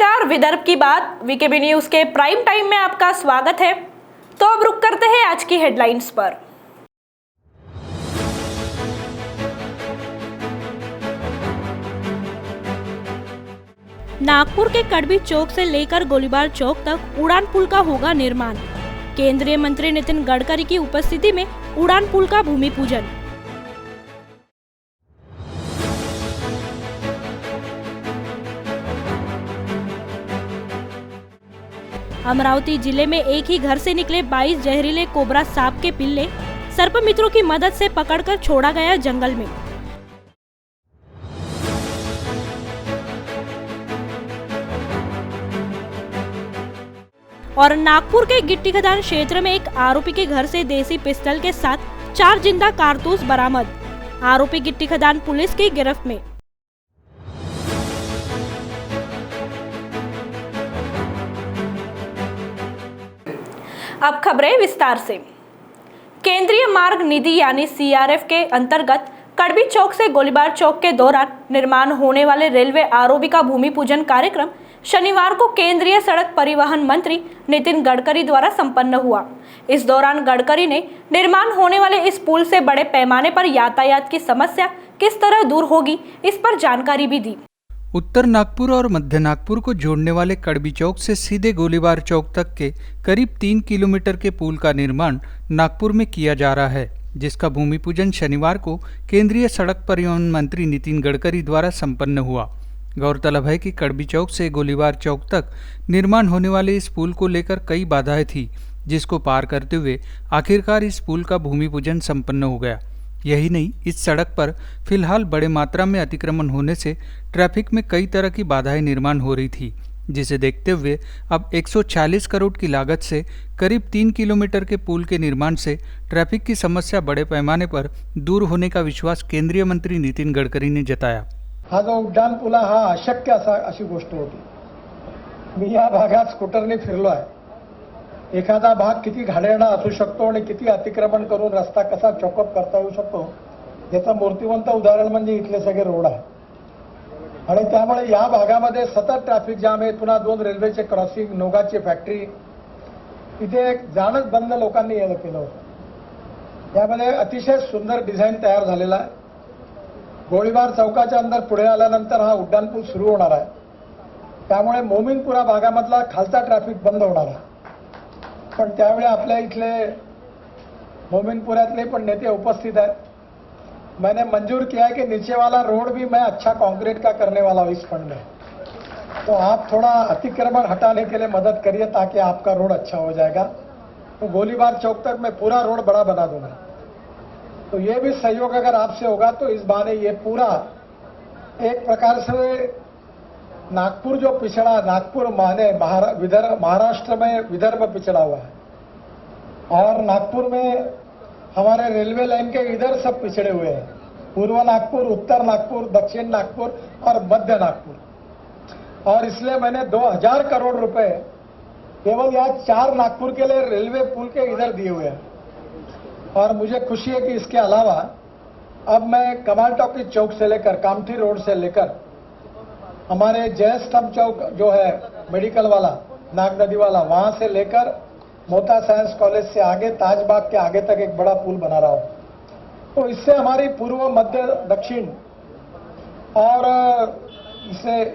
नमस्कार, विदर्भ की बात वीकेबी न्यूज के प्राइम टाइम में आपका स्वागत है। तो अब रुक करते हैं आज की हेडलाइंस पर। नागपुर के कड़बी चौक से लेकर गोलीबार चौक तक उड़ान पुल का होगा निर्माण। केंद्रीय मंत्री नितिन गडकरी की उपस्थिति में उड़ान पुल का भूमि पूजन। अमरावती जिले में एक ही घर से निकले 22 जहरीले कोबरा सांप के पिल्ले सर्प मित्रों की मदद से पकड़कर छोड़ा गया जंगल में। और नागपुर के गिट्टी खदान क्षेत्र में एक आरोपी के घर से देसी पिस्टल के साथ 4 जिंदा कारतूस बरामद। आरोपी गिट्टी खदान पुलिस की गिरफ्त में। अब खबरें विस्तार से। केंद्रीय मार्ग निधि यानी सीआरएफ के अंतर्गत कड़बी चौक से गोलीबार चौक के दौरान निर्माण होने वाले रेलवे आरओबी का भूमि पूजन कार्यक्रम शनिवार को केंद्रीय सड़क परिवहन मंत्री नितिन गडकरी द्वारा संपन्न हुआ। इस दौरान गडकरी ने निर्माण होने वाले इस पुल से बड़े पैमाने पर यातायात की समस्या किस तरह दूर होगी, इस पर जानकारी भी दी। उत्तर नागपुर और मध्य नागपुर को जोड़ने वाले कड़बी चौक से सीधे गोलीबार चौक तक के करीब 3 किलोमीटर के पुल का निर्माण नागपुर में किया जा रहा है, जिसका भूमि पूजन शनिवार को केंद्रीय सड़क परिवहन मंत्री नितिन गडकरी द्वारा संपन्न हुआ। गौरतलब है कि कड़बी चौक से गोलीबार चौक तक निर्माण होने वाले इस पुल को लेकर कई बाधाएं थी, जिसको पार करते हुए आखिरकार इस पुल का भूमि पूजन संपन्न हो गया। यही नहीं, इस सड़क पर फिलहाल बड़े मात्रा में अतिक्रमण होने से ट्रैफिक में कई तरह की बाधाएं निर्माण हो रही थी, जिसे देखते हुए अब 140 करोड़ की लागत से करीब 3 किलोमीटर के पुल के निर्माण से ट्रैफिक की समस्या बड़े पैमाने पर दूर होने का विश्वास केंद्रीय मंत्री नितिन गडकरी ने जताया। हा जो उड्डाण पुल हा अशक्य अशी गोष्ट होती। मी या भागात स्कूटरने फिरलो आहे। एखादा भाग किती घाणेरडा असू शकतो आणि किती अतिक्रमण करून रस्ता कसा चॉकअप करता येऊ शकतो याचं मूर्तिमंत उदाहरण म्हणजे इथले सगळे रोड आहे। आणि त्यामुळे या भागामध्ये सतत ट्रॅफिक जाम आहे। पुन्हा 2 रेल्वेचे क्रॉसिंग, नोगाची फॅक्टरी, इथे जाणच बंद लोकांनी केलं होतं। यामध्ये अतिशय सुंदर डिझाईन तयार झालेला आहे। गोळीबार चौकाच्या अंदर पुढे आल्यानंतर हा उड्डाण पूल सुरू होणार आहे। त्यामुळे मोमीनपुरा भागामधला खालचा ट्रॅफिक बंद होणार आहे। पण त्यावेळी आपल्या इथले मोमीनपुरातले पण नेते उपस्थित आहेत। मैंने मंजूर किया है कि नीचे वाला रोड भी मैं अच्छा कंक्रीट का करने वाला हूँ इस फंड में, तो आप थोड़ा अतिक्रमण हटाने के लिए मदद करिए ताकि आपका रोड अच्छा हो जाएगा। तो गोलीबार चौक तक मैं पूरा रोड बड़ा बना दूंगा। तो ये भी सहयोग अगर आपसे होगा तो इस बहाने ये पूरा एक प्रकार से नागपुर जो पिछड़ा, नागपुर माने महाराष्ट्र में विदर्भ पिछड़ा हुआ है और नागपुर में हमारे रेलवे लाइन के इधर सब पिछड़े हुए हैं। पूर्व नागपुर, उत्तर नागपुर, दक्षिण नागपुर और मध्य नागपुर। और इसलिए मैंने 2000 करोड़ रुपए केवल यहाँ 4 नागपुर के लिए रेलवे पुल के इधर दिए हुए हैं। और मुझे खुशी है कि इसके अलावा अब मैं कमाल टॉकी चौक से लेकर कामठी रोड से लेकर हमारे जय स्तंभ चौक जो है मेडिकल वाला, नाग नदी वाला, वहां से लेकर मोता साइंस कॉलेज से आगे ताजबाग के आगे तक एक बड़ा पुल बना रहा हूं। तो इससे हमारी पूर्व, मध्य, दक्षिण और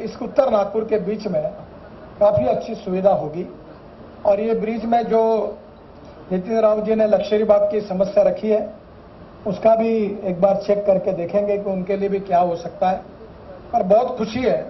इस उत्तर नागपुर के बीच में काफी अच्छी सुविधा होगी। और ये ब्रिज में जो नितिन राव जी ने लक्ष्मी बाग की समस्या रखी है उसका भी एक बार चेक करके देखेंगे कि उनके लिए भी क्या हो सकता है। पर बहुत खुशी है।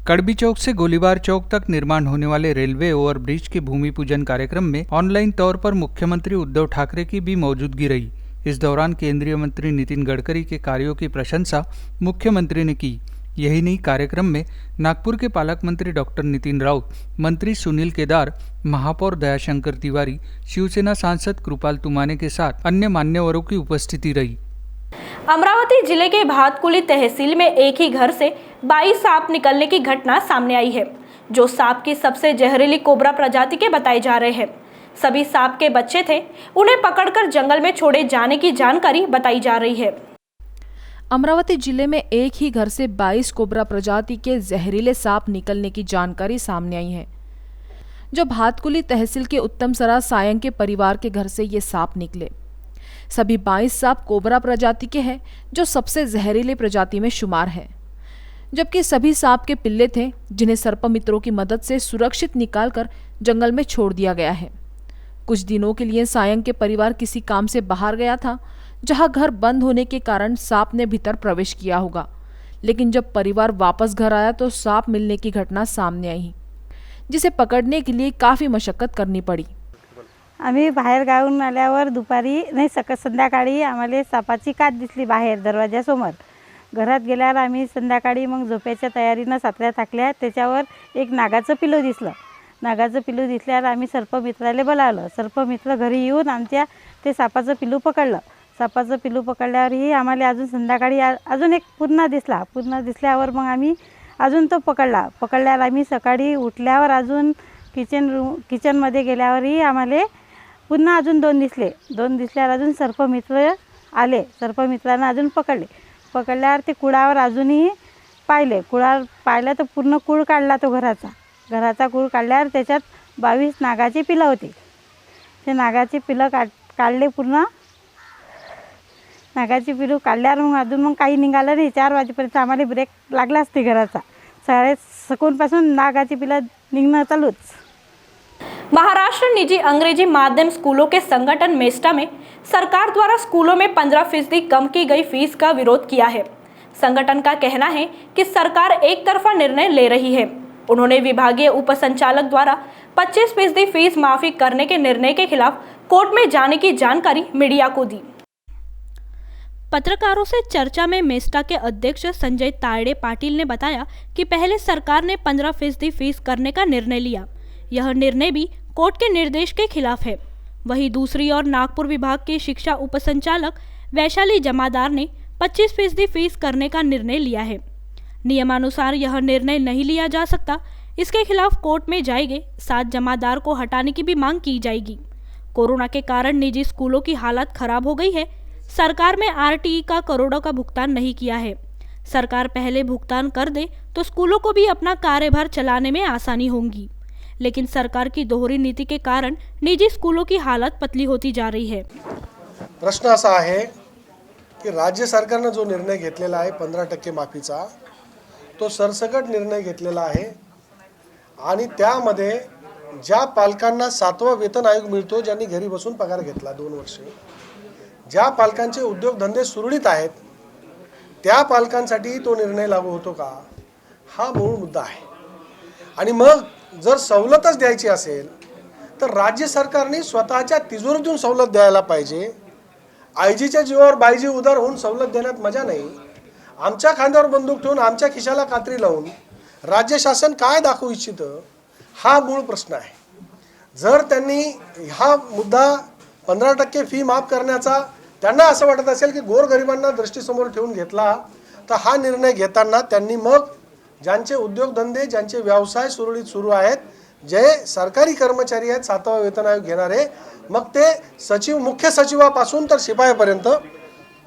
कड़बी चौक से गोलीबार चौक तक निर्माण होने वाले रेलवे ओवरब्रिज के भूमि पूजन कार्यक्रम में ऑनलाइन तौर पर मुख्यमंत्री उद्धव ठाकरे की भी मौजूदगी रही। इस दौरान केंद्रीय मंत्री नितिन गडकरी के कार्यों की प्रशंसा मुख्यमंत्री ने की। यही नहीं, कार्यक्रम में नागपुर के पालक मंत्री डॉक्टर नितिन राउत, मंत्री सुनील केदार, महापौर दयाशंकर तिवारी, शिवसेना सांसद कृपाल तुमाने के साथ अन्य मान्यवरों की उपस्थिति रही। अमरावती जिले के भातकुली तहसील में एक ही घर से 22 सांप निकलने की घटना सामने आई है, जो सांप की सबसे जहरीली कोबरा प्रजाति के बताए जा रहे हैं। सभी सांप के बच्चे थे। उन्हें पकड़कर जंगल में छोड़े जाने की जानकारी बताई जा रही है। अमरावती जिले में एक ही घर से 22 कोबरा प्रजाति के जहरीले सांप निकलने की जानकारी सामने आई है। जो भातकुली तहसील के उत्तम सरा सायंग के परिवार के घर से ये सांप निकले। सभी 22 सांप कोबरा प्रजाति के हैं, जो सबसे जहरीले प्रजाति में शुमार है। जबकि सभी सांप के पिल्ले थे, जिन्हें सर्पमित्रों की मदद से सुरक्षित निकालकर जंगल में छोड़ दिया गया है। कुछ दिनों के लिए सायंग के परिवार किसी काम से बाहर गया था, जहां घर बंद होने के कारण सांप ने भीतर प्रवेश किया होगा। लेकिन जब परिवार वापस घर आया तो सांप मिलने की घटना सामने आई, जिसे पकड़ने के लिए काफ़ी मशक्कत करनी पड़ी। आम्ही बाहेर गावून आल्यावर दुपारी नाही संध्याकाळी आम्हाला सापाची कात दिसली बाहेर दरवाजासमोर। घरात गेल्यावर आम्ही संध्याकाळी मग झोपेच्या तयारीनं सातऱ्या टाकल्या। त्याच्यावर एक नागाचं पिलू दिसलं। नागाचं पिलू दिसल्यावर आम्ही सर्पमित्राला बोलावलं। सर्पमित्र घरी येऊन आमच्या ते सापाचं पिलू पकडलं। सापाचं पिलू पकडल्यावरही आम्हाला अजून संध्याकाळी अजून एक पुन्हा दिसला। पुन्हा दिसल्यावर मग आम्ही अजून तो पकडला। पकडल्यावर आम्ही सकाळी उठल्यावर अजून किचनमध्ये गेल्यावरही आम्हाला पुन्हा अजून 2 दिसले। 2 दिसल्यावर अजून सर्पमित्र आले। सर्पमित्रांना अजून पकडल्यावर ते कुळावर अजूनही पाहिले। कुळावर पाहिलं तर पूर्ण कुळ काढला तो घराचा कुळ काढल्यावर त्याच्यात 22 नागाची पिलं होती। ते नागाची पिलं काढले पूर्ण। नागाची पिलू काढल्यावर मग काही निघालं नाही। 4 वाजेपर्यंत आम्हाला ब्रेक लागला असते घराचा। सकाळपासून नागाची पिलं निघणं चालूच। महाराष्ट्र निजी अंग्रेजी माध्यम स्कूलों के संगठन मेस्टा में सरकार द्वारा स्कूलों में 15% कम की गई फीस का विरोध किया है। संगठन का कहना है कि सरकार एक तरफा निर्णय ले रही है। उन्होंने विभागीय उपसंचालक द्वारा 25% फीस माफी करने के निर्णय के खिलाफ कोर्ट में जाने की जानकारी मीडिया को दी। पत्रकारों से चर्चा में मेस्टा के अध्यक्ष संजय तायड़े पाटिल ने बताया कि पहले सरकार ने 15% फीस करने का निर्णय लिया। यह निर्णय भी कोर्ट के निर्देश के खिलाफ है। वहीं दूसरी ओर नागपुर विभाग के शिक्षा उपसंचालक वैशाली जमादार ने 25% फीस करने का निर्णय लिया है। नियमानुसार यह निर्णय नहीं लिया जा सकता। इसके खिलाफ कोर्ट में जाएंगे। साथ जमादार को हटाने की भी मांग की जाएगी। कोरोना के कारण निजी स्कूलों की हालत खराब हो गई है। सरकार में आरटीई का करोड़ों का भुगतान नहीं किया है। सरकार पहले भुगतान कर दे तो स्कूलों को भी अपना कार्यभार चलाने में आसानी होगी। लेकिन सरकार की दोहरी नीति के कारण निजी स्कूलों की हालत पतली होती जा रही है। प्रश्न असा आहे की राज्य सरकारने जो निर्णय घेतलेला आहे 15% माफीचा, तो सरसकट निर्णय घेतलेला आहे आणि त्यामध्ये ज्या पालकांना 7वा वेतन आयोग मिळतो, ज्यांनी घरी बसून पगार घेतला 2 वर्षे, ज्या पालकांचे उद्योगधंदे सुरळीत आहेत, त्या पालकांसाठी तो निर्णय लागू होतो का, हा मूळ मुद्दा आहे। आणि मग जर सवलतच द्यायची असेल तर राज्य सरकारने स्वतःच्या तिजोरीतून सवलत द्यायला पाहिजे। आयजीच्या जीवावर बायजी उदार होऊन सवलत देण्यात मजा नाही। आमच्या खांद्यावर बंदूक ठेवून आमच्या खिशाला कात्री लावून राज्य शासन काय दाखवू इच्छितं, हा मूळ प्रश्न आहे। जर त्यांनी हा मुद्दा 15% फी माफ करण्याचा त्यांना असं वाटत असेल की गोरगरिबांना दृष्टीसमोर ठेवून घेतला, तर हा निर्णय घेताना त्यांनी मग ज्यांचे उद्योगधंदे, ज्यांचे व्यवसाय सुरळीत सुरू आहेत, जे सरकारी कर्मचारी आहेत 7वा वेतन आयोग घेणारे, मग ते सचिव, मुख्य सचिवापासून तर शिपायापर्यंत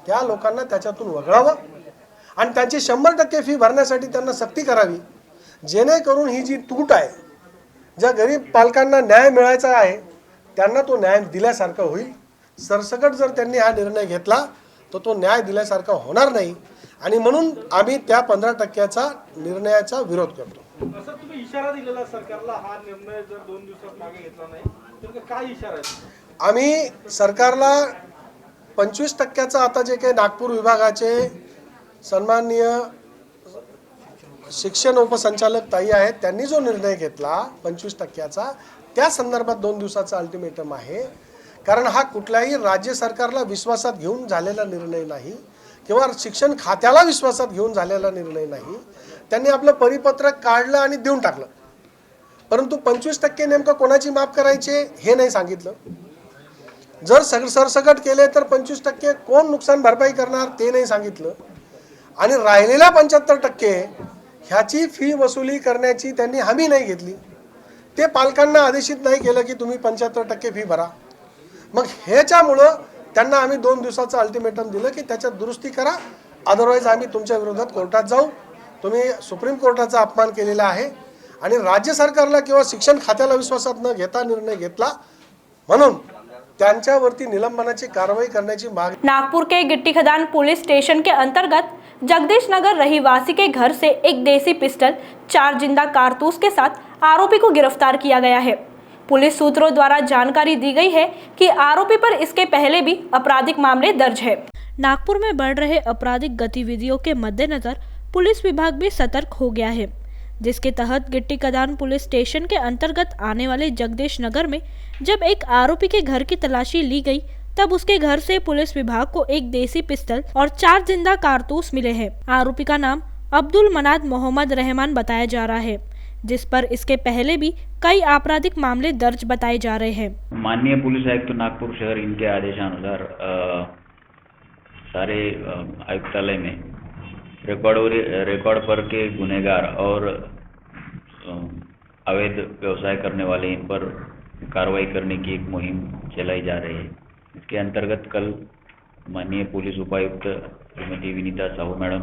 त्या लोकांना त्याच्यातून वगळावं आणि त्यांची 100% फी भरण्यासाठी त्यांना सक्ती करावी, जेणेकरून ही जी तूट आहे, ज्या गरीब पालकांना न्याय मिळायचा आहे त्यांना तो न्याय दिल्यासारखं होईल। सरसकट जर त्यांनी हा निर्णय घेतला तर तो न्याय दिल्यासारखा होणार नाही आणि म्हणून आम्ही त्या 15%चा निर्णयाचा विरोध करतो। सर, तुम्ही इशारा दिलेला सरकारला, हा निर्णय जर 2 दिवसात मागे घेतला नाही तर काय इशारा आहे? आम्ही सरकारला 25%चा आता जे काही नागपूर विभागाचे सन्माननीय शिक्षण उपसंचालक ताई आहेत त्यांनी जो निर्णय घेतला 25%चा, त्या संदर्भात 2 दिवसाचा अल्टिमेटम आहे। कारण हा कुठल्याही राज्य सरकारला विश्वासात घेऊन झालेला निर्णय नाही किंवा शिक्षण खात्याला विश्वासात घेऊन झालेला निर्णय नाही। त्यांनी आपलं परिपत्रक काढलं आणि देऊन टाकलं, परंतु 25% नेमकं कोणाची माफ करायचे हे नाही सांगितलं। जर सरसकट केले तर 25% कोण नुकसान भरपाई करणार ते नाही सांगितलं आणि राहिलेल्या 75% ह्याची फी वसुली करण्याची त्यांनी हमी नाही घेतली। ते पालकांना आदेशित नाही केलं की तुम्ही 75% फी भरा। मग ह्याच्यामुळं त्यांना आम्ही 2 दिवसाचं अल्टिमेटम दिलं की त्याच्यात दुरुस्ती करा अदरवाईज आम्ही तुमच्या विरोधात कोर्टात जाऊ. तुम्ही सुप्रीम कोर्टाचा अपमान केलेला आहे आणि राज्य सरकारला किंवा शिक्षण खात्याला विश्वासात न घेता निर्णय घेतला म्हणून त्यांच्यावरती निलंबनाची कारवाई करण्याची मागणी. नागपुर के गिट्टी खदान पुलिस स्टेशन के अंतर्गत जगदीश नगर रहीवासी के घर से एक देसी पिस्टल, 4 जिंदा कारतूस के साथ आरोपी को गिरफ्तार किया गया है। पुलिस सूत्रों द्वारा जानकारी दी गई है कि आरोपी पर इसके पहले भी आपराधिक मामले दर्ज है। नागपुर में बढ़ रहे आपराधिक गतिविधियों के मद्देनजर पुलिस विभाग भी सतर्क हो गया है, जिसके तहत गिट्टी कदान पुलिस स्टेशन के अंतर्गत आने वाले जगदीश नगर में जब एक आरोपी के घर की तलाशी ली गई तब उसके घर से पुलिस विभाग को एक देसी पिस्टल और 4 जिंदा कारतूस मिले हैं। आरोपी का नाम अब्दुल मनाद मोहम्मद रहमान बताया जा रहा है, जिस पर इसके पहले भी कई आपराधिक मामले दर्ज बताए जा रहे हैं। माननीय पुलिस आयुक्त नागपुर शहर इनके आदेशानुसार सारे आयुक्तालय में रिकॉर्ड पर के गुनहगार और अवैध व्यवसाय करने वाले इन पर कार्रवाई करने की एक मुहिम चलाई जा रही है। इसके अंतर्गत कल माननीय पुलिस उपायुक्त श्रीमती विनीता साहू मैडम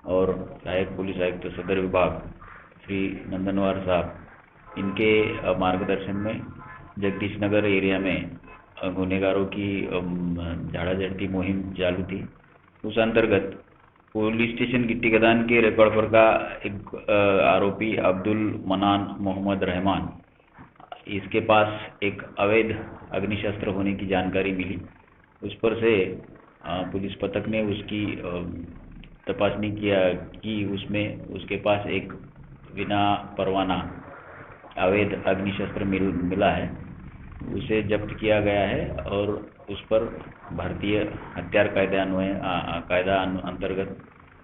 और सहायक पुलिस आयुक्त सदर विभाग श्री नंदनवार साहब इनके मार्गदर्शन में जगदीश नगर एरिया में गुनहगारों की झाड़ाझड़ती मुहिम चालू थी। उस अंतर्गत पुलिस स्टेशन गिट्टी कदान के रिकॉर्ड पर का एक आरोपी अब्दुल मनान मोहम्मद रहमान, इसके पास एक अवैध अग्निशस्त्र होने की जानकारी मिली। उस पर से पुलिस पथक ने उसकी तपासनी किया कि उसमें उसके पास एक बिना परवाना अवैध अग्निशस्त्र मिला है। उसे जब्त किया गया है और उस पर भारतीय हथियार कायदा अंतर्गत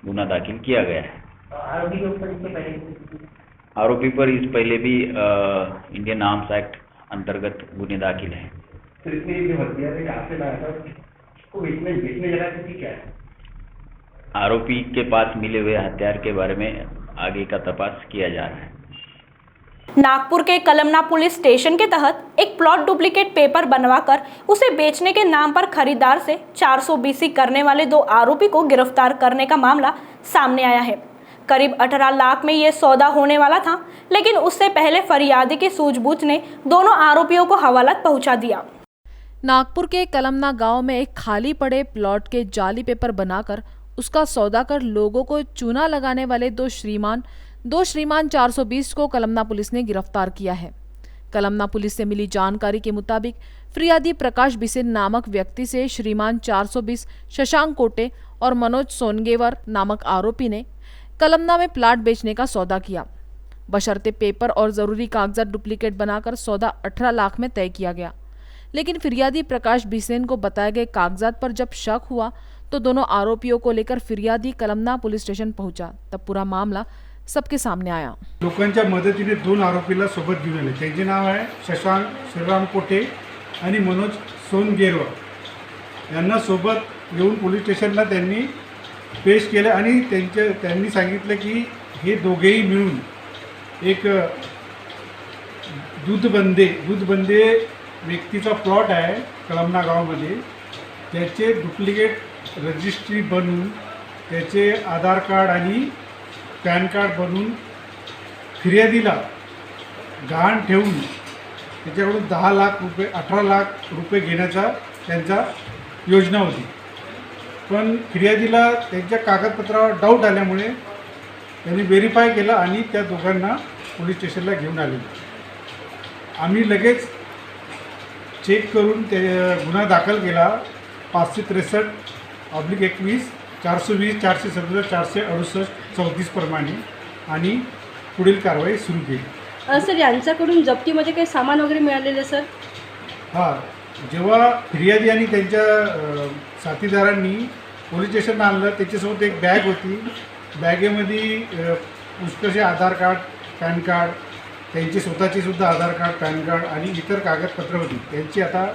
गुना दाखिल किया गया है। आरोपी पर इस पहले भी इंडियन आर्म्स एक्ट अंतर्गत गुने दाखिल है। तो इसमें जो हथियार है आपसे लाया था उसको बेचने जगह किसी क्या है? आरोपी के पास मिले हुए हथियार के बारे में आगे का तपास किया जा रहा है। नागपुर के कलमना पुलिस स्टेशन के तहत एक प्लॉट डुप्लीकेट पेपर बनवाकर उसे बेचने के नाम पर खरीदार से 420 करने वाले 2 आरोपी को गिरफ्तार करने का मामला सामने आया है। करीब 18 लाख में यह सौदा होने वाला था, लेकिन उससे पहले फरियादी की सूझबूझ ने दोनों आरोपियों को हवालात पहुंचा दिया। नागपुर के कलमना गांव में एक खाली पड़े प्लॉट के जाली पेपर बनाकर उसका सौदा कर लोगों को चूना लगाने वाले दो श्रीमान 420 को कलमना पुलिस ने गिरफ्तार किया है। कलमना पुलिस से मिली जानकारी के मुताबिक फिरियादी प्रकाश बिसेन नामक व्यक्ति से श्रीमान 420 शशांक कोटे और मनोज सोनगेवर नामक आरोपी ने कलमना में प्लाट बेचने का सौदा किया। बशर्ते पेपर और जरूरी कागजात डुप्लीकेट बनाकर सौदा 18 लाख में तय किया गया, लेकिन फिरियादी प्रकाश बिसेन को बताए गए कागजात पर जब शक हुआ तो दोनों आरोपियों को लेकर फिरियादी कलमना पुलिस स्टेशन पहुंचा। तब पूरा मामला सबके सामने आया। लोकांच्या मदतीने 2 आरोपीला सोबत घेऊन आले। त्यांचे नाव आहे शशांक श्रीराम कोटे आणि मनोज सोनगेरवर यांना सोबत घेऊन पोलीस स्टेशनला त्यांनी पेश केले आणि त्यांनी सांगितलं की हे दोघेही मिळून एक दूधबंदे व्यक्तीचा प्लॉट आहे कळमना गावामध्ये, त्याचे डुप्लिकेट रजिस्ट्री बनवून त्याचे आधार कार्ड आणि पॅन कार्ड बनवून फिर्यादीला गहाण ठेवून त्याच्याकडून 18 लाख रुपये घेण्याचा त्यांचा योजना होती। पण फिर्यादीला त्यांच्या कागदपत्रावर डाऊट आल्यामुळे त्यांनी व्हेरीफाय केलं आणि त्या दोघांना पोलीस स्टेशनला घेऊन आले। आम्ही लगेच चेक करून ते गुन्हा दाखल केला 563/21 420 417 468 34 प्रमाणे आणि पुढील कारवाई सुरू केली। सर, यांच्याकडून जप्तीमध्ये काही सामान वगैरे मिळालेलं सर? हां, जेव्हा फिर्यादी आणि त्यांच्या साथीदारांनी पोलीस स्टेशनला आणलं त्याच्यासोबत एक बॅग होती। बॅगेमध्ये पुष्कळसे आधार कार्ड, पॅन कार्ड, त्यांची स्वतःची सुद्धा आधार कार्ड, पॅन कार्ड आणि इतर कागदपत्र होती। त्यांची आता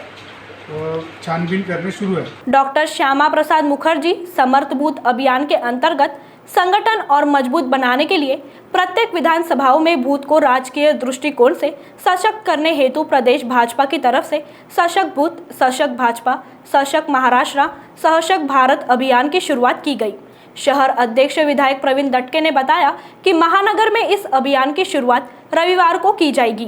छानबीन करने शुरू है। डॉक्टर श्यामा प्रसाद मुखर्जी समर्थ बूथ अभियान के अंतर्गत संगठन और मजबूत बनाने के लिए प्रत्येक विधानसभाओं में बूथ को राजकीय दृष्टिकोण से सशक्त करने हेतु प्रदेश भाजपा की तरफ से सशक्त बूथ, सशक्त भाजपा, सशक्त महाराष्ट्र, सशक्त भारत अभियान की शुरुआत की गई। शहर अध्यक्ष विधायक प्रवीण दटके ने बताया कि महानगर में इस अभियान की शुरुआत रविवार को की जाएगी।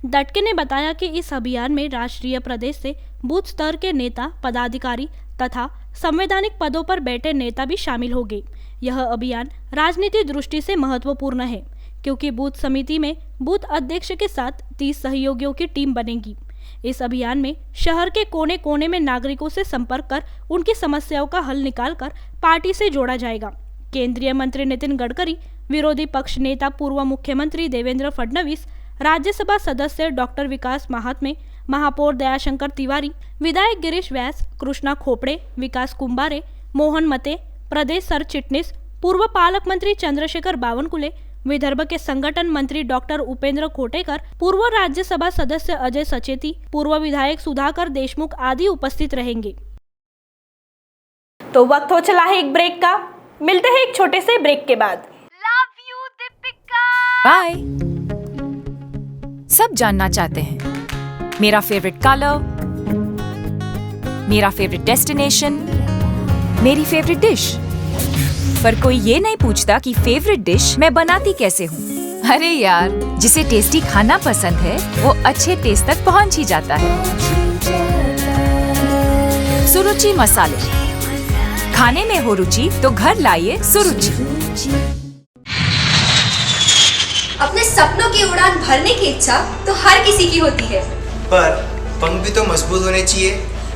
दटके ने बताया कि इस अभियान में राष्ट्रीय प्रदेश से बूथ स्तर के नेता, पदाधिकारी तथा संवैधानिक पदों पर बैठे नेता भी शामिल होंगे। यह अभियान राजनीतिक दृष्टि से महत्वपूर्ण है क्योंकि बूथ समिति में बूथ अध्यक्ष के साथ 30 सहयोगियों की टीम बनेगी। इस अभियान में शहर के कोने कोने में नागरिकों से संपर्क कर उनकी समस्याओं का हल निकालकर पार्टी से जोड़ा जाएगा। केंद्रीय मंत्री नितिन गडकरी, विरोधी पक्ष नेता पूर्व मुख्यमंत्री देवेंद्र फडणवीस, राज्यसभा सदस्य डॉक्टर विकास महात्मे, महापौर दयाशंकर तिवारी, विधायक गिरीश व्यास, कृष्णा खोपड़े, विकास कुंभारे, मोहन मते, प्रदेश सर चिटनीस, पूर्व पालक मंत्री चंद्रशेखर बावनकुले, विदर्भ के संगठन मंत्री डॉक्टर उपेंद्र कोटेकर, पूर्व राज्यसभा सदस्य अजय सचेती, पूर्व विधायक सुधाकर देशमुख आदि उपस्थित रहेंगे। तो वक्त हो चला है एक ब्रेक का, मिलते हैं एक छोटे से ब्रेक के बाद। बाय। सब जानना चाहते हैं मेरा फेवरेट कलर, मेरा फेवरेट डेस्टिनेशन, मेरी फेवरेट डिश, पर कोई ये नहीं पूछता कि फेवरेट डिश मैं बनाती कैसे हूँ। अरे यार, जिसे टेस्टी खाना पसंद है वो अच्छे टेस्ट तक पहुँच ही जाता है। सुरुचि मसाले, खाने में हो रुचि तो घर लाइए सुरुचि। अपने सपनों की उड़ान भरने की इच्छा तो हर किसी की होती है, पर पंख भी तो मजबूत होने चाहिए,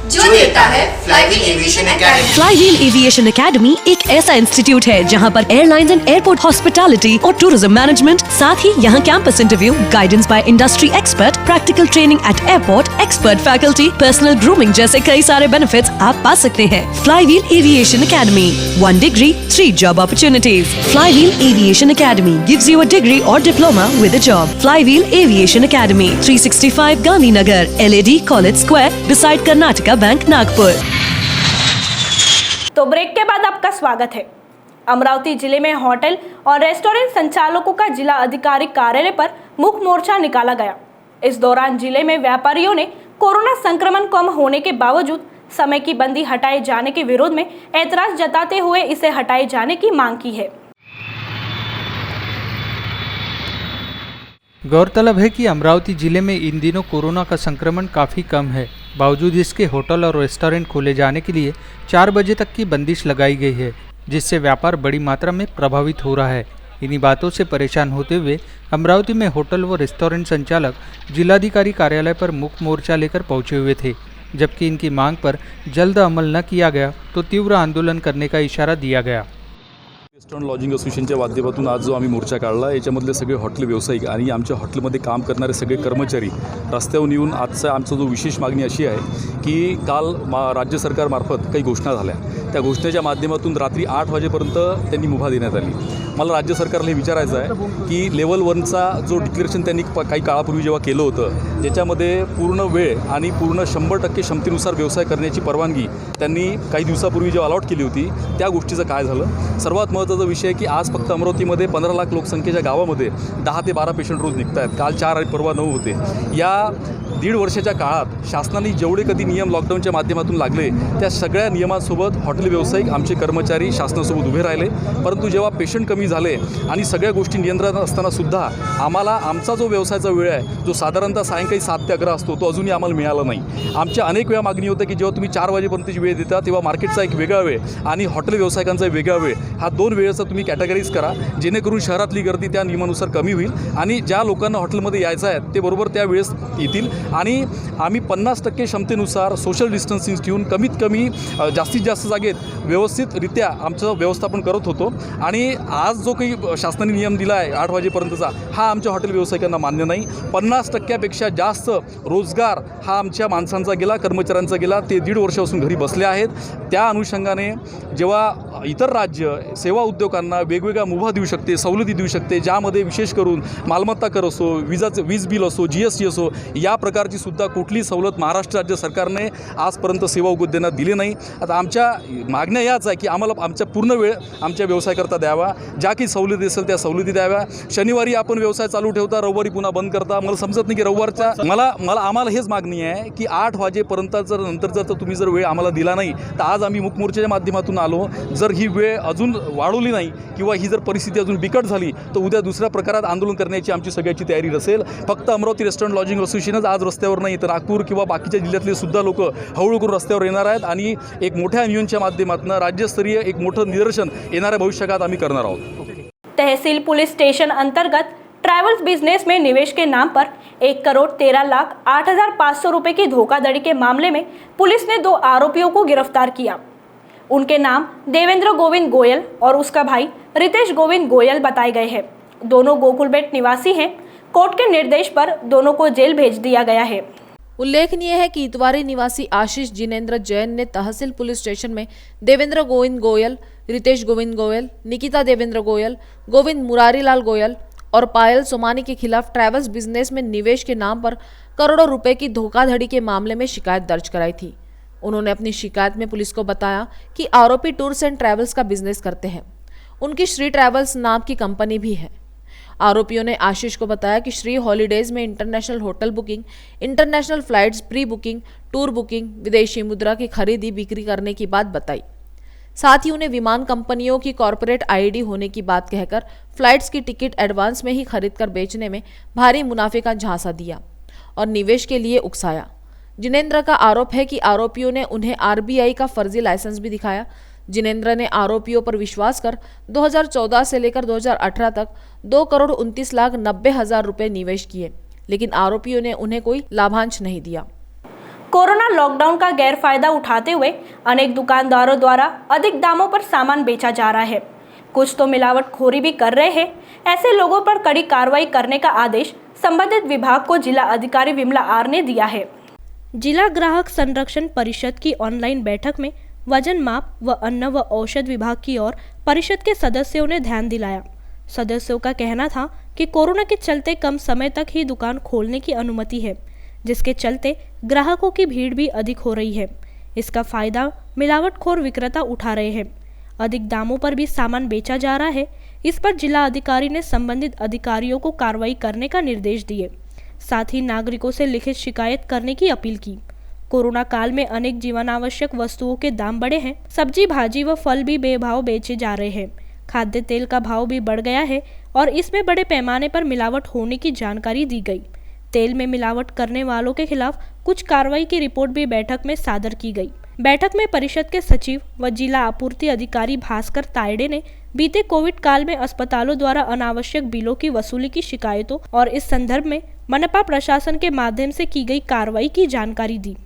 जो देता है flywheel aviation academy. Flywheel aviation academy एक ऐसा इंस्टीट्यूट है जहां पर एयरलाइंस एंड एयरपोर्ट हॉस्पिटैलिटी और टूरिज्म मैनेजमेंट, साथ ही यहां campus interview, guidance by industry expert, practical training at airport, expert faculty, personal grooming जैसे कई सारे बेनिफिट्स आप पा सकते हैं। Flywheel aviation academy, 1 degree, 3 job opportunities. Flywheel Aviation Academy gives you a degree or diploma with a job. Flywheel Aviation Academy, 365 Gandhinagar, LAD College Square, beside Karnataka bank Nagpur. तो break के बाद आपका स्वागत है। अमरावती जिले में होटल और रेस्टोरेंट संचालकों का जिला अधिकारी कार्यालय पर मुख्य मोर्चा निकाला गया। इस दौरान जिले में व्यापारियों ने कोरोना संक्रमण कम होने के बावजूद समय की बंदी हटाए जाने के विरोध में ऐतराज जताते हुए इसे हटाए जाने की मांग की है। गौरतलब है कि अमरावती जिले में इन दिनों कोरोना का संक्रमण काफ़ी कम है। बावजूद इसके होटल और रेस्टोरेंट खोले जाने के लिए 4 बजे तक की बंदिश लगाई गई है, जिससे व्यापार बड़ी मात्रा में प्रभावित हो रहा है। इन्हीं बातों से परेशान होते हुए अमरावती में होटल व रेस्टोरेंट संचालक जिलाधिकारी कार्यालय पर मुख्य मोर्चा लेकर पहुंचे हुए थे। जबकि इनकी मांग पर जल्द अमल न किया गया तो तीव्र आंदोलन करने का इशारा दिया गया। रेस्टॉरंट लॉजिंग असोसिएशनच्या माध्यमातून आज जो आम्ही मोर्चा काढला, याच्यामधले सगळे हॉटेल व्यावसायिक आणि आमच्या हॉटेलमध्ये काम करणारे सगळे कर्मचारी रस्त्यावर येऊन आजचा आमचा जो विशेष मागणी अशी आहे की काल राज्य सरकारमार्फत काही घोषणा झाल्या, त्या घोषणेच्या माध्यमातून रात्री 8 वाजेपर्यंत त्यांनी मुभा देण्यात आली। मला राज्य सरकारला हे विचारायचं आहे की लेवल 1चा जो डिक्लेरेशन त्यांनी काही काळापूर्वी जेव्हा केलं होतं, ज्याच्यामध्ये पूर्ण वेळ आणि पूर्ण 100% क्षमतेनुसार व्यवसाय करण्याची परवानगी त्यांनी काही दिवसापूर्वी जेव्हा अलॉट केली होती, त्या गोष्टीचं काय झालं। सर्वात महत्त्वाचा विषय की आज फक्त अमरावतीमध्ये 15 लाख लोकसंख्येच्या गावामध्ये 10 ते 12 पेशंट रोज निघत आहेत। काल 4 आणि परवा 9 होते। या 1.5 वर्षाच्या काळात शासनाने जेवढे कधी नियम लॉकडाऊनच्या माध्यमातून लागले, त्या सगळ्या नियमांसोबत हॉटेल व्यावसायिक आमचे कर्मचारी शासनासोबत उभे राहिले। परंतु जेव्हा पेशंट कमी झाले आणि सगळ्या गोष्टी नियंत्रणात असताना सुद्धा आम्हाला आमचा जो व्यवसायाचा वेळ आहे, जो साधारणतः सायंकाळी 7 ते 11 असतो, तो अजूनही आम्हाला मिळाला नाही। आमच्या अनेक वेळा मागणी होते की जेव्हा तुम्ही 4 वाजेपर्यंतची वेळ देता, तेव्हा मार्केटचा एक वेगळा वेळ आणि हॉटेल व्यावसायिकांचा एक वेगळा वेळ, हा 2 वेळेचा तुम्ही कॅटेगरीज करा, जेणेकरून शहरातली गर्दी त्या नियमानुसार कमी होईल आणि ज्या लोकांना हॉटेलमध्ये यायचं आहे ते बरोबर त्या वेळेस येतील। आणि आम्ही 50% क्षमतेनुसार सोशल डिस्टन्सिंग ठेवून कमीत कमी जास्तीत जास्त जागेत व्यवस्थितरित्या आमचं व्यवस्थापन करत होतो। आणि आज जो काही शासनाने नियम दिला आहे 8 वाजेपर्यंतचा, हा आमच्या हॉटेल व्यावसायिकांना मान्य नाही। 50%पेक्षा जास्त रोजगार हा आमच्या माणसांचा गेला, कर्मचाऱ्यांचा गेला, ते 1.5 वर्षापासून घरी बसले आहेत। त्या अनुषंगाने जेव्हा इतर राज्य सेवा उद्योगांना वेगवेगळ्या मुभा देऊ शकते, सवलती देऊ शकते, ज्यामध्ये विशेष करून मालमत्ता कर असो, वीज बिल असो, GST असो, या प्रकारची सुद्धा कुठलीही सवलत महाराष्ट्र राज्य सरकारने आजपर्यंत सेवा उद्योगांना दिली नाही। आता आमच्या मागण्या याच आहे की आम्हाला आमचा पूर्ण वेळ आमच्या व्यवसायाकरता द्यावा, ज्या काही सवलती असेल त्या सवलती द्याव्या। शनिवारी आपण व्यवसाय चालू ठेवता, रविवारी पुन्हा बंद करता। मला समजत नाही की रविवारच्या आम्हाला हेच मागणी आहे की 8 वाजेपर्यंत नंतर जर तुम्ही जर वेळ आम्हाला दिला नाही, तर आज आम्ही मुख्य मोर्चाच्या माध्यमातून आलो। जर ही वेळ अजून वाढवली नाही किंवा ही जर परिस्थिती अजून बिकट झाली तर उद्या दुसऱ्या प्रकारात आंदोलन करण्याची आमची सगळ्याची तयारी असेल. फक्त अमरावती रेस्टॉरंट लॉजिंग असोसिएशनच आज रस्त्यावर नाही तर नागपूर किंवा बाकीच्या जिल्ह्यातले सुद्धा लोक हळूहळू करून रस्त्यावर येणार आहेत आणि एक मोठ्या नियोजनाच्या माध्यमातून राज्यस्तरीय एक मोठं निदर्शन येणाऱ्या भविष्यकाळात आम्ही करणार आहोत. तहसील पुलिस स्टेशन अंतर्गत ट्रैवल्स बिजनेस में निवेश के नाम पर 1,13,08,500 रुपए की धोखाधड़ी के मामले में पुलिस ने 2 आरोपियों को गिरफ्तार किया. उनके नाम देवेंद्र गोविंद गोयल और उसका भाई रितेश गोविंद गोयल बताए गए हैं. दोनों गोकुलबेट निवासी हैं. कोर्ट के निर्देश पर दोनों को जेल भेज दिया गया है. उल्लेखनीय है कि इतवारी निवासी आशीष जिनेंद्र जैन ने तहसील पुलिस स्टेशन में देवेंद्र गोविंद गोयल, रितेश गोविंद गोयल, निकिता देवेंद्र गोयल, गोविंद मुरारीलाल गोयल और पायल सोमानी के खिलाफ ट्रैवल्स बिजनेस में निवेश के नाम पर करोड़ों रुपए की धोखाधड़ी के मामले में शिकायत दर्ज कराई थी. उन्होंने अपनी शिकायत में पुलिस को बताया कि आरोपी टूर्स एंड ट्रैवल्स का बिजनेस करते हैं. उनकी श्री ट्रैवल्स नाम की कंपनी भी है. आरोपियों ने आशीष को बताया कि श्री हॉलीडेज में international hotel booking, international flights pre booking, tour booking, विदेशी मुद्रा की खरीदी बिक्री करने की बात बताई. साथ ही उन्हें विमान कंपनियों की कॉरपोरेट आईडी होने की बात कहकर फ्लाइट्स की टिकट एडवांस में ही खरीदकर बेचने में भारी मुनाफे का झांसा दिया और निवेश के लिए उकसाया. जिनेंद्र का आरोप है कि आरोपियों ने उन्हें आरबीआई का फर्जी लाइसेंस भी दिखाया. जिनेंद्र ने आरोपियों पर विश्वास कर 2014 से लेकर 2018 तक 2,29,90,000 रुपए निवेश किए, लेकिन आरोपियों ने उन्हें कोई लाभांश नहीं दिया. कोरोना लॉकडाउन का गैरफायदा उठाते हुए अनेक दुकानदारों द्वारा अधिक दामों पर सामान बेचा जा रहा है. कुछ तो मिलावटखोरी भी कर रहे हैं. ऐसे लोगों पर कड़ी कार्रवाई करने का आदेश संबंधित विभाग को जिला अधिकारी विमला आर ने दिया है. जिला ग्राहक संरक्षण परिषद की ऑनलाइन बैठक में वजन माप व अन्न व औषध विभाग की ओर परिषद के सदस्यों ने ध्यान दिलाया. सदस्यों का कहना था कि कोरोना के चलते कम समय तक ही दुकान खोलने की अनुमति है, जिसके चलते ग्राहकों की भीड़ भी अधिक हो रही है. इसका फायदा मिलावटखोर विक्रेता उठा रहे हैं. अधिक दामों पर भी सामान बेचा जा रहा है. इस पर जिला अधिकारी ने संबंधित अधिकारियों को कार्रवाई करने का निर्देश दिए. साथ ही नागरिकों से लिखित शिकायत करने की अपील की. कोरोना काल में अनेक जीवनावश्यक वस्तुओं के दाम बढ़े हैं. सब्जी भाजी व फल भी बेभाव बेचे जा रहे हैं. खाद्य तेल का भाव भी बढ़ गया है और इसमें बड़े पैमाने पर मिलावट होने की जानकारी दी गई. तेल में मिलावट करने वालों के खिलाफ कुछ कार्रवाई की रिपोर्ट भी बैठक में सादर की गई. बैठक में परिषद के सचिव व जिला आपूर्ति अधिकारी भास्कर तायडे ने बीते कोविड काल में अस्पतालों द्वारा अनावश्यक बिलों की वसूली की शिकायतों और इस संदर्भ में मनपा प्रशासन के माध्यम से की गई कार्रवाई की जानकारी दी.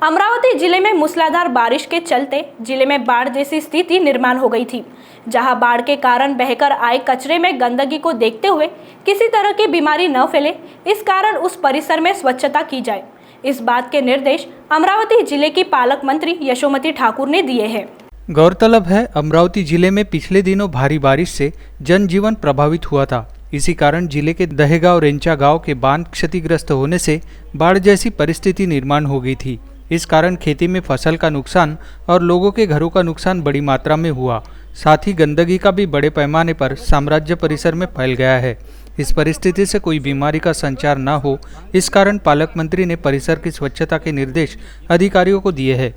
अमरावती जिले में मूसलाधार बारिश के चलते जिले में बाढ़ जैसी स्थिति निर्माण हो गई थी, जहां बाढ़ के कारण बहकर आए कचरे में गंदगी को देखते हुए किसी तरह की बीमारी न फैले, इस कारण उस परिसर में स्वच्छता की जाए. इस बात के निर्देश अमरावती जिले की पालक मंत्री यशोमती ठाकुर ने दिए हैं. गौरतलब है, अमरावती जिले में पिछले दिनों भारी बारिश से जनजीवन प्रभावित हुआ था. इसी कारण जिले के दहेगांव रेंचा गांव के बांध क्षतिग्रस्त होने से बाढ़ जैसी परिस्थिति निर्माण हो गई थी. इस कारण खेती में फसल का नुकसान और लोगों के घरों का नुकसान बड़ी मात्रा में हुआ. साथ ही गंदगी का भी बड़े पैमाने पर साम्राज्य परिसर में फैल गया है. इस परिस्थिति से कोई बीमारी का संचार न हो, इस कारण पालक मंत्री ने परिसर की स्वच्छता के निर्देश अधिकारियों को दिए हैं.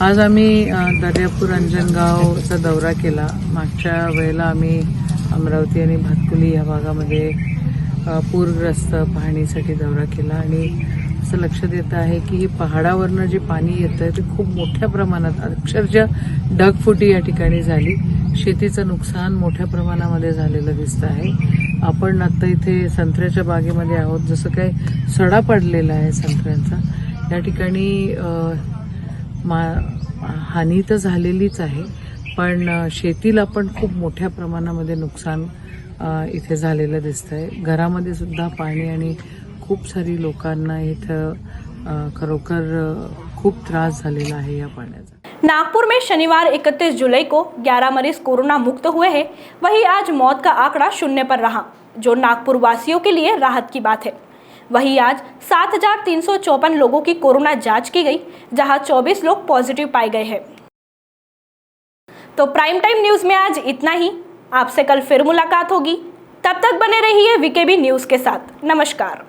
आज आम्ही दर्यापूर अंजनगावचा दौरा केला. मागच्या वेळेला आम्ही अमरावती आणि भातकुली या भागामध्ये पूरग्रस्त पाहणीसाठी दौरा केला आणि असं लक्षात येतं आहे की पहाडावरनं जे पाणी येतं आहे ते खूप मोठ्या प्रमाणात अक्षरशः ढगफुटी या ठिकाणी झाली. शेतीचं नुकसान मोठ्या प्रमाणामध्ये झालेलं दिसतं आहे. आपण आता इथे संत्र्याच्या बागेमध्ये आहोत. जसं काही सडा पडलेला आहे संत्र्यांचा, या ठिकाणी हानी तर झालेलीच आहे, पण शेतीला पण खूप मोठ्या प्रमाणामध्ये नुकसान इथे झालेलं दिसतंय. घरामध्ये सुद्धा पाणी आणि खूप सारी लोकांना इथं खरोखर खूप त्रास झालेला आहे या पाण्याचा. नागपुर में शनिवार 31 जुलाई को 11 मरीज कोरोना मुक्त हुए हैं. वहीं आज मौत का आंकड़ा 0 पर रहा, जो नागपुर वासियों के लिए राहत की बात है. वहीं आज 7,354 लोगों की कोरोना जांच की गई, जहां 24 लोग पॉजिटिव पाए गए हैं. तो प्राइम टाइम न्यूज में आज इतना ही. आपसे कल फिर मुलाकात होगी. तब तक बने रहिए वीकेबी न्यूज के साथ. नमस्कार.